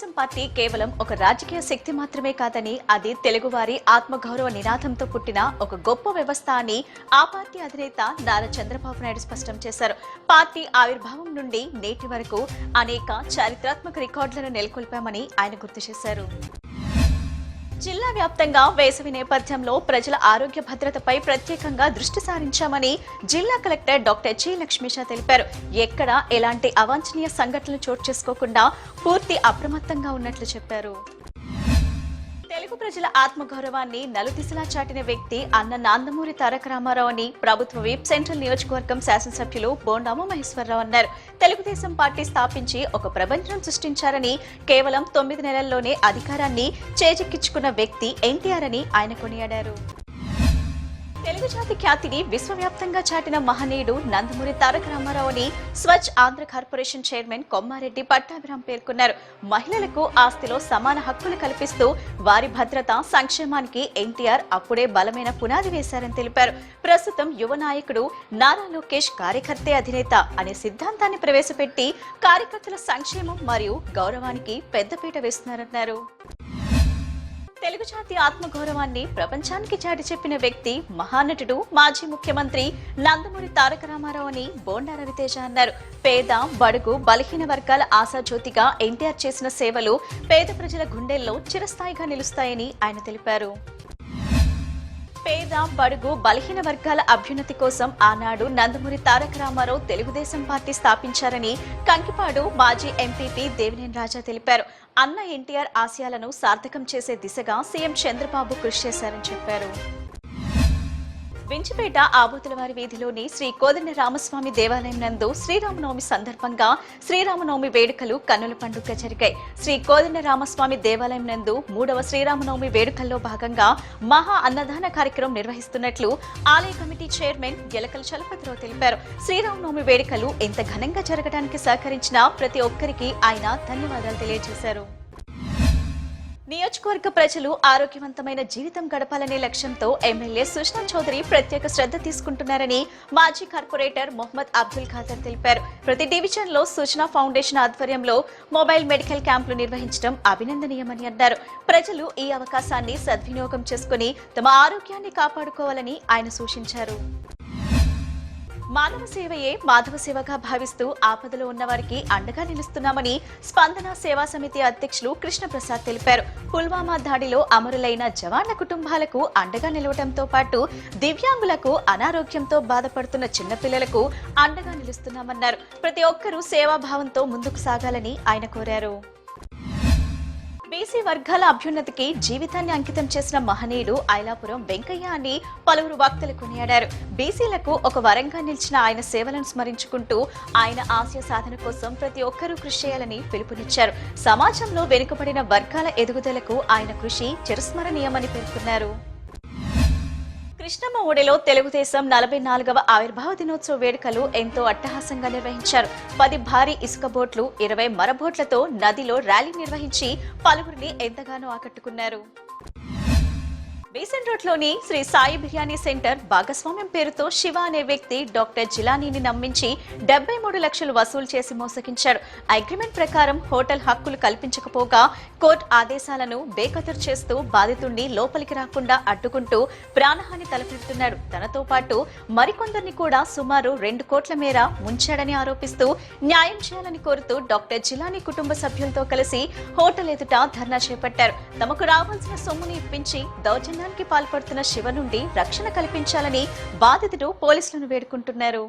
Telugu Desam party కేవలం ఒక రాజకీయ శక్తి మాత్రమే కాదని, అది తెలుగువారి ఆత్మగౌరవ నినాదంతో పుట్టిన ఒక గొప్ప వ్యవస్థ అని ఆ పార్టీ అధినేత నారా చంద్రబాబు నాయుడు స్పష్టం చేశారు. పార్టీ ఆవిర్భావం నుండి నేటి వరకు అనేక చారిత్రాత్మక రికార్డులను నెలకొల్పామని ఆయన గుర్తు చేశారు. జిల్లా వ్యాప్తంగా వేసవి నేపథ్యంలో ప్రజల ఆరోగ్య భద్రతపై ప్రత్యేకంగా దృష్టి సారించామని జిల్లా కలెక్టర్ డాక్టర్ జి లక్ష్మీష తెలిపారు. ఎక్కడ ఎలాంటి అవాంఛనీయ సంఘటనలు చోటు చేసుకోకుండా పూర్తి అప్రమత్తంగా ఉన్నట్లు చెప్పారు. తెలుగు ప్రజల ఆత్మగౌరవాన్ని నలుదిశలా చాటిన వ్యక్తి అన్న నందమూరి తారక రామారావు అని ప్రభుత్వ విప్ సెంట్రల్ నియోజకవర్గం శాసనసభ్యులు బోండామ మహేశ్వరరావు అన్నారు. తెలుగుదేశం పార్టీ స్థాపించి ఒక ప్రపంచం సృష్టించారని, కేవలం 9 నెలల్లోనే అధికారాన్ని చేజిక్కించుకున్న వ్యక్తి ఎన్టీఆర్ అని ఆయన కొనియాడారు. తెలుగు జాతి ఖ్యాతిని విశ్వవ్యాప్తంగా చాటిన మహనీయుడు నందమూరి తారక రామారావు అని స్వచ్ఛ ఆంధ్ర కార్పొరేషన్ చైర్మన్ కొమ్మారెడ్డి పట్టాభిరామ్ పేర్కొన్నారు. మహిళలకు ఆస్తిలో సమాన హక్కులు కల్పిస్తూ వారి భద్రత, సంక్షేమానికి ఎన్టీఆర్ అప్పుడే బలమైన పునాది వేశారని తెలిపారు. ప్రస్తుతం యువ నాయకుడు నారా లోకేష్ కార్యకర్తే అధినేత అనే సిద్ధాంతాన్ని ప్రవేశపెట్టి కార్యకర్తల సంక్షేమం మరియు గౌరవానికి పెద్దపీట వేస్తున్నారన్నారు. తెలుగు జాతి ఆత్మగౌరవాన్ని ప్రపంచానికి చాటి చెప్పిన వ్యక్తి మహానటుడు, మాజీ ముఖ్యమంత్రి నందమూరి తారక రామారావు అని బోండా రవితేజ అన్నారు. పేద, బడుగు, బలహీన వర్గాల ఆశాజ్యోతిగా ఎన్టీఆర్ చేసిన సేవలు పేద ప్రజల గుండెల్లో చిరస్థాయిగా నిలుస్తాయని ఆయన తెలిపారు. పేద, బడుగు, బలహీన వర్గాల అభ్యున్నతి కోసం ఆనాడు నందమూరి తారక రామారావు తెలుగుదేశం పార్టీ స్థాపించారని కంకిపాడు మాజీ ఎంపీపీ దేవినేని రాజా తెలిపారు. అన్న ఎన్టీఆర్ ఆశయాలను సార్థకం చేసే దిశగా సీఎం చంద్రబాబు కృషి చేశారని చెప్పారు. వించిపేట ఆబోతులవారి వీధిలోని శ్రీ కోదండ రామస్వామి దేవాలయం నందు శ్రీరామనవమి సందర్భంగా శ్రీరామనవమి వేడుకలు కన్నుల పండుగ జరిగాయి. శ్రీ కోదండ రామస్వామి దేవాలయం నందు 3వ శ్రీరామనవమి వేడుకల్లో భాగంగా మహా అన్నదాన కార్యక్రమం నిర్వహిస్తున్నట్లు ఆలయ కమిటీ చైర్మన్ యలకల చలపతిరావు తెలిపారు. శ్రీరామనవమి వేడుకలు ఇంత ఘనంగా జరగడానికి సహకరించిన ప్రతి ఒక్కరికి ఆయన ధన్యవాదాలు తెలియజేశారు. నియోజకవర్గ ప్రజలు ఆరోగ్యవంతమైన జీవితం గడపాలనే లక్ష్యంతో ఎమ్మెల్యే సుష్మా చౌదరి ప్రత్యేక శ్రద్ధ తీసుకుంటున్నారని మాజీ కార్పొరేటర్ మొహమ్మద్ అబ్దుల్ ఖాదర్ తెలిపారు. ప్రతి డివిజన్ లో సూచన ఫౌండేషన్ ఆధ్వర్యంలో మొబైల్ మెడికల్ క్యాంపులు నిర్వహించడం అభినందనీయమని అన్నారు. ప్రజలు ఈ అవకాశాన్ని సద్వినియోగం చేసుకుని తమ ఆరోగ్యాన్ని కాపాడుకోవాలని ఆయన సూచించారు. మానవ సేవయే మాధవ సేవగా భావిస్తూ ఆపదలో ఉన్న వారికి అండగా నిలుస్తున్నామని స్పందన సేవా సమితి అధ్యక్షులు కృష్ణప్రసాద్ తెలిపారు. పుల్వామా దాడిలో అమరులైన జవాన్ల కుటుంబాలకు అండగా నిలవడంతో పాటు దివ్యాంగులకు, అనారోగ్యంతో బాధపడుతున్న చిన్నపిల్లలకు అండగా నిలుస్తున్నామన్నారు. ప్రతి ఒక్కరూ సేవాభావంతో ముందుకు సాగాలని ఆయన కోరారు. బీసీ వర్గాల అభ్యున్నతికి జీవితాన్ని అంకితం చేసిన మహనీయుడు ఐలాపురం వెంకయ్య అని పలువురు వక్తలు కొనియాడారు. బీసీలకు ఒక వరంగా నిలిచిన ఆయన సేవలను స్మరించుకుంటూ ఆయన ఆశయ సాధన కోసం ప్రతి ఒక్కరూ కృషి చేయాలని పిలుపునిచ్చారు. సమాజంలో వెనుకబడిన వర్గాల ఎదుగుదలకు ఆయన కృషి చిరస్మరణీయమని పేర్కొన్నారు. కృష్ణమ్మ ఊడిలో తెలుగుదేశం 44వ ఆవిర్భావ దినోత్సవ వేడుకలు ఎంతో అట్టహాసంగా నిర్వహించారు. 10 భారీ ఇసుక బోట్లు, 20 మరబోట్లతో నదిలో ర్యాలీ నిర్వహించి పలువురిని ఎంతగానో ఆకట్టుకున్నారు. బీసెంట్ రోడ్లోని శ్రీ సాయి బిర్యానీ సెంటర్ భాగస్వామ్యం పేరుతో శివ అనే వ్యక్తి డాక్టర్ జిలానీని నమ్మించి 73 లక్షలు వసూలు చేసి మోసగించాడు. అగ్రిమెంట్ ప్రకారం హోటల్ హక్కులు కల్పించకపోగా కోర్టు ఆదేశాలను బేఖతరు చేస్తూ బాధితుడిని లోపలికి రాకుండా అడ్డుకుంటూ ప్రాణహాని తలపెడుతున్నాడు. తనతో పాటు మరికొందరిని కూడా సుమారు 2 కోట్ల మేర ముంచాడని ఆరోపిస్తూ న్యాయం చేయాలని కోరుతూ డాక్టర్ జిలానీ కుటుంబ సభ్యులతో కలిసి హోటల్ ఎదుట ధర్నా చేపట్టారు. తమకు రావాల్సిన సొమ్ముని ఇప్పించి దౌర్జన్యానికి పాల్పడుతున్న శివ నుండి రక్షణ కల్పించాలని బాధితుడు పోలీసులను వేడుకుంటున్నారు.